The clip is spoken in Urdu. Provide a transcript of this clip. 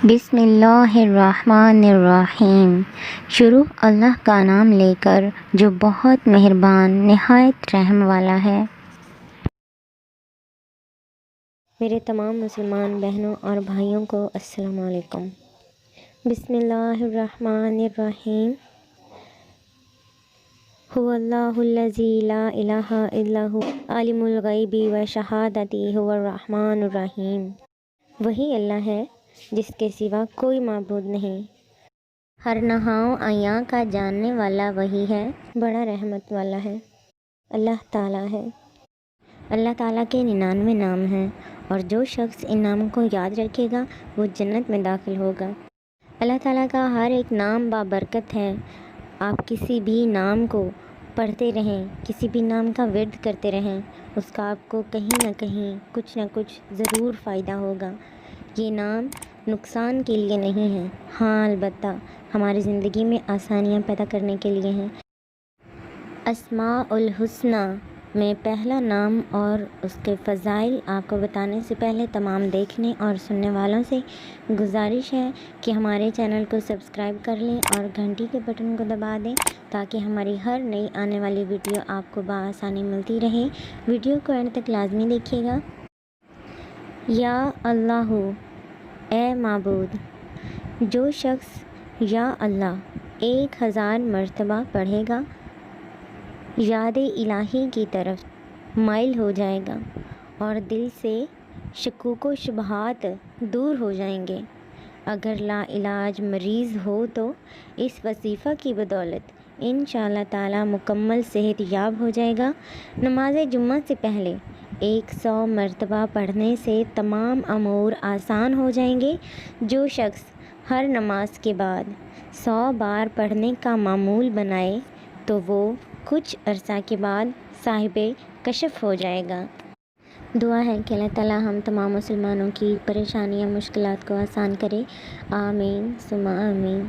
بسم اللہ الرحمن الرحیم۔ شروع اللہ کا نام لے کر جو بہت مہربان نہایت رحم والا ہے۔ میرے تمام مسلمان بہنوں اور بھائیوں کو السلام علیکم۔ بسم اللہ الرحمن الرحیم۔ هو اللہ الذی لا الہ الا هو عالم الغیب والشہادۃ هو الرحمن الرحیم۔ وہی اللہ ہے جس کے سوا کوئی معبود نہیں، ہر نہاؤں ایاں کا جاننے والا وہی ہے، بڑا رحمت والا ہے، اللہ تعالیٰ ہے۔ اللہ تعالیٰ کے 99 نام ہیں اور جو شخص ان ناموں کو یاد رکھے گا وہ جنت میں داخل ہوگا۔ اللہ تعالیٰ کا ہر ایک نام بابرکت ہے۔ آپ کسی بھی نام کو پڑھتے رہیں، کسی بھی نام کا ورد کرتے رہیں، اس کا آپ کو کہیں نہ کہیں کچھ نہ کچھ ضرور فائدہ ہوگا۔ یہ نام نقصان کے لیے نہیں ہے، ہاں البتہ ہماری زندگی میں آسانیاں پیدا کرنے کے لیے ہیں۔ اسماء الحسنی میں پہلا نام اور اس کے فضائل آپ کو بتانے سے پہلے تمام دیکھنے اور سننے والوں سے گزارش ہے کہ ہمارے چینل کو سبسکرائب کر لیں اور گھنٹی کے بٹن کو دبا دیں تاکہ ہماری ہر نئی آنے والی ویڈیو آپ کو بآسانی ملتی رہے۔ ویڈیو کو اینڈ تک لازمی دیکھیے گا۔ یا اللہ، اے معبود، جو شخص یا اللہ 1000 مرتبہ پڑھے گا، یاد الہی کی طرف مائل ہو جائے گا اور دل سے شکوک و شبہات دور ہو جائیں گے۔ اگر لا علاج مریض ہو تو اس وظیفہ کی بدولت انشاءاللہ تعالی مکمل صحت یاب ہو جائے گا۔ نماز جمعہ سے پہلے 100 مرتبہ پڑھنے سے تمام امور آسان ہو جائیں گے۔ جو شخص ہر نماز کے بعد 100 بار پڑھنے کا معمول بنائے تو وہ کچھ عرصہ کے بعد صاحب کشف ہو جائے گا۔ دعا ہے کہ اللہ تعالی ہم تمام مسلمانوں کی پریشانیاں مشکلات کو آسان کرے، آمین ثم آمین۔